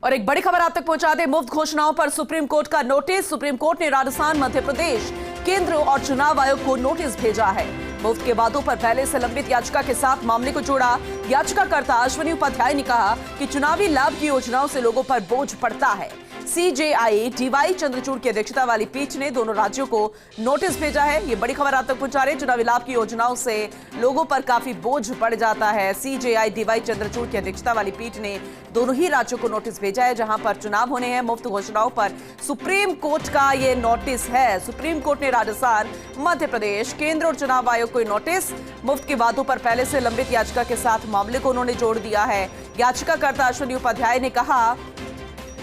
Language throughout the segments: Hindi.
और एक बड़ी खबर आप तक पहुंचा दे। मुफ्त घोषणाओं पर सुप्रीम कोर्ट का नोटिस। सुप्रीम कोर्ट ने राजस्थान, मध्य प्रदेश, केंद्र और चुनाव आयोग को नोटिस भेजा है। मुफ्त के वादों पर पहले से लंबित याचिका के साथ मामले को जोड़ा। याचिकाकर्ता अश्विनी उपाध्याय ने कहा कि चुनावी लाभ की योजनाओं से लोगों पर बोझ पड़ता है। सीजेआई डीवाई चंद्रचूड़ की अध्यक्षता वाली पीठ ने दोनों राज्यों को नोटिस भेजा है। ये बड़ी खबर आप तक पहुंचा रहे। चुनावी लाभ की योजनाओं से लोगों पर काफी बोझ पड़ जाता है। सीजेआई डीवाई चंद्रचूड़ की अध्यक्षता वाली पीठ ने दोनों ही राज्यों को नोटिस भेजा है, जहां पर चुनाव होने हैं। मुफ्त घोषणाओं पर सुप्रीम कोर्ट का ये नोटिस है। सुप्रीम कोर्ट ने राजस्थान, मध्य प्रदेश, केंद्र और चुनाव आयोग को नोटिस। मुफ्त के वादों पर पहले से लंबित याचिका के साथ मामले को उन्होंने जोड़ दिया है। याचिकाकर्ता अश्विनी उपाध्याय ने कहा,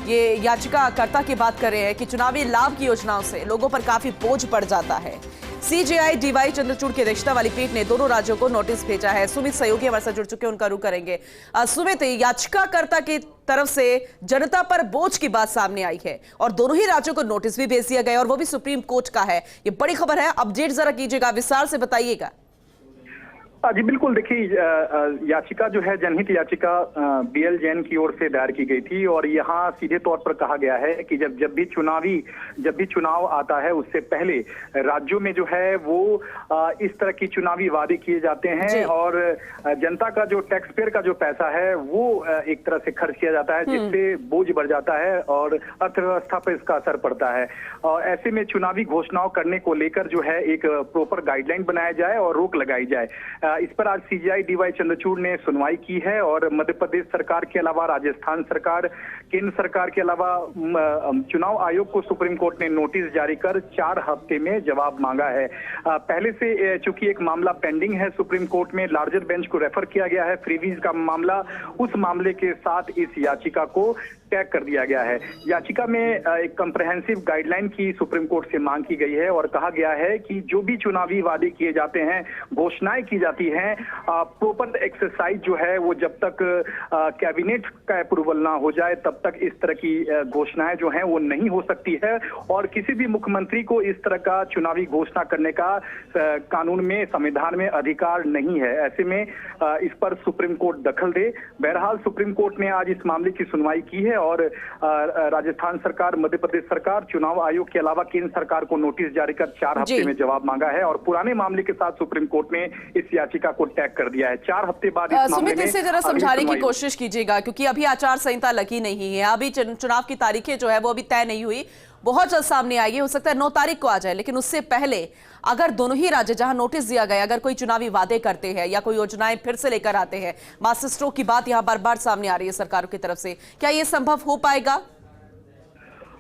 ये याचिकाकर्ता की बात कर रहे हैं कि चुनावी लाभ की योजनाओं से लोगों पर काफी बोझ पड़ जाता है। सीजेआई डीवाई चंद्रचूड़ की अध्यक्षता वाली पीठ ने दोनों राज्यों को नोटिस भेजा है। सुमित सहयोगी हमारे साथ जुड़ चुके हैं, उनका रुख करेंगे। सुमित, याचिकाकर्ता की तरफ से जनता पर बोझ की बात सामने आई है और दोनों ही राज्यों को नोटिस भी भेज दिया गया और वो भी सुप्रीम कोर्ट का है। ये बड़ी खबर है, अपडेट जरा कीजिएगा, विस्तार से बताइएगा। जी बिल्कुल, देखिए याचिका जो है जनहित याचिका बीएल जैन की ओर से दायर की गई थी और यहाँ सीधे तौर पर कहा गया है कि जब भी चुनाव आता है उससे पहले राज्यों में जो है वो इस तरह की चुनावी वादे किए जाते हैं और जनता का जो टैक्स पेयर का जो पैसा है वो एक तरह से खर्च किया जाता है, जिससे बोझ बढ़ जाता है और अर्थव्यवस्था पर इसका असर पड़ता है। और ऐसे में चुनावी घोषणाओं करने को लेकर जो है एक प्रॉपर गाइडलाइन बनाया जाए और रोक लगाई जाए। इस पर आज सीजेआई डीवाई चंद्रचूड़ ने सुनवाई की है और मध्य प्रदेश सरकार के अलावा राजस्थान सरकार, केंद्र सरकार के अलावा चुनाव आयोग को सुप्रीम कोर्ट ने नोटिस जारी कर 4 हफ्ते में जवाब मांगा है। पहले से चूंकि एक मामला पेंडिंग है सुप्रीम कोर्ट में, लार्जर बेंच को रेफर किया गया है फ्रीवीज का मामला, उस मामले के साथ इस याचिका को टैग कर दिया गया है। याचिका में एक कंप्रहेंसिव गाइडलाइन की सुप्रीम कोर्ट से मांग की गई है और कहा गया है कि जो भी चुनावी वादे किए जाते हैं, घोषणाएं की जाती हैं, प्रॉपर एक्सरसाइज जो है वो जब तक कैबिनेट का अप्रूवल ना हो जाए तब तक इस तरह की घोषणाएं जो हैं वो नहीं हो सकती है और किसी भी मुख्यमंत्री को इस तरह का चुनावी घोषणा करने का कानून में, संविधान में अधिकार नहीं है। ऐसे में इस पर सुप्रीम कोर्ट दखल दे। बहरहाल सुप्रीम कोर्ट ने आज इस मामले की सुनवाई की है और राजस्थान सरकार, मध्य प्रदेश सरकार, चुनाव आयोग के अलावा केंद्र सरकार को नोटिस जारी कर 4 हफ्ते में जवाब मांगा है और पुराने मामले के साथ सुप्रीम कोर्ट ने इस याचिका को टैग कर दिया है। 4 हफ्ते बाद इस मामले में इसे जरा समझाने की कोशिश कीजिएगा, क्योंकि अभी आचार संहिता लगी नहीं है, अभी चुनाव की तारीखें जो है वो अभी तय नहीं हुई, बहुत जल्द सामने आएगी। हो सकता है 9 तारीख को आ जाए, लेकिन उससे पहले अगर दोनों ही राज्य जहां नोटिस दिया गया, अगर कोई चुनावी वादे करते हैं या कोई योजनाएं फिर से लेकर आते हैं, मास्टर स्ट्रोक की बात यहां बार बार सामने आ रही है सरकारों की तरफ से, क्या यह संभव हो पाएगा?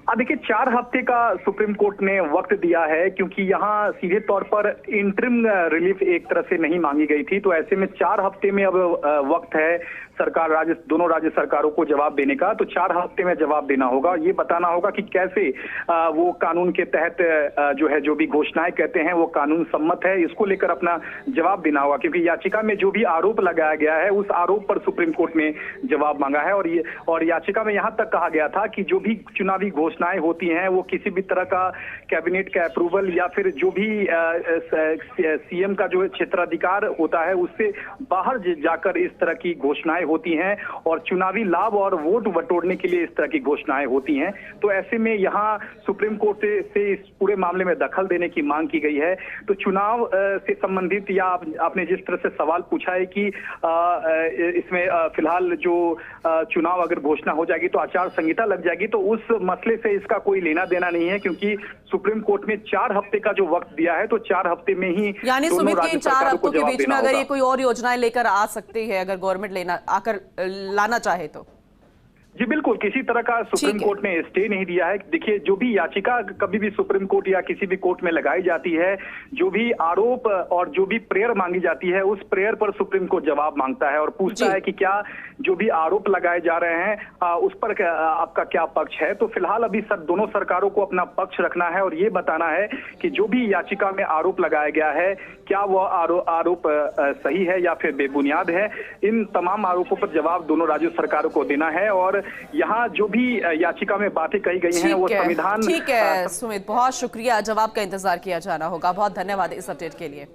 देखिए 4 हफ्ते का सुप्रीम कोर्ट ने वक्त दिया है, क्योंकि यहाँ सीधे तौर पर इंटरिम रिलीफ एक तरह से नहीं मांगी गई थी, तो ऐसे में 4 हफ्ते में अब वक्त है सरकार दोनों राज्य सरकारों को जवाब देने का। तो 4 हफ्ते में जवाब देना होगा, ये बताना होगा कि कैसे वो कानून के तहत जो है जो भी घोषणाएं कहते हैं वो कानून सम्मत है, इसको लेकर अपना जवाब देना होगा। क्योंकि याचिका में जो भी आरोप लगाया गया है उस आरोप पर सुप्रीम कोर्ट ने जवाब मांगा है और याचिका में यहाँ तक कहा गया था कि जो भी चुनावी घोषणाएं होती हैं वो किसी भी तरह का कैबिनेट का अप्रूवल या फिर जो भी सीएम का जो क्षेत्राधिकार होता है उससे बाहर जाकर इस तरह की घोषणाएं होती हैं और चुनावी लाभ और वोट बटोरने के लिए इस तरह की घोषणाएं होती हैं। तो ऐसे में यहाँ सुप्रीम कोर्ट से इस पूरे मामले में दखल देने की मांग की गई है। तो चुनाव से संबंधित या आपने जिस तरह से सवाल पूछा है कि इसमें फिलहाल जो चुनाव अगर घोषणा हो जाएगी तो आचार संहिता लग जाएगी, तो उस मसले से इसका कोई लेना देना नहीं है, क्योंकि सुप्रीम कोर्ट ने 4 हफ्ते का जो वक्त दिया है तो 4 हफ्ते में ही, यानी सुमित के 4 हफ्तों के बीच में अगर ये कोई और योजनाएं लेकर आ सकती है, अगर गवर्नमेंट आकर लाना चाहे तो। जी बिल्कुल, किसी तरह का सुप्रीम कोर्ट ने स्टे नहीं दिया है। देखिए जो भी याचिका कभी भी सुप्रीम कोर्ट या किसी भी कोर्ट में लगाई जाती है, जो भी आरोप और जो भी प्रेयर मांगी जाती है उस प्रेयर पर सुप्रीम कोर्ट जवाब मांगता है और पूछता है कि क्या जो भी आरोप लगाए जा रहे हैं उस पर आपका क्या पक्ष है। तो फिलहाल अभी दोनों सरकारों को अपना पक्ष रखना है और ये बताना है कि जो भी याचिका में आरोप लगाया गया है क्या वह आरोप सही है या फिर बेबुनियाद है। इन तमाम आरोपों पर जवाब दोनों राज्य सरकारों को देना है और यहाँ जो भी याचिका में बातें कही गई हैं वो संविधान। ठीक है सुमित, बहुत शुक्रिया, जवाब का इंतजार किया जाना होगा। बहुत धन्यवाद इस अपडेट के लिए।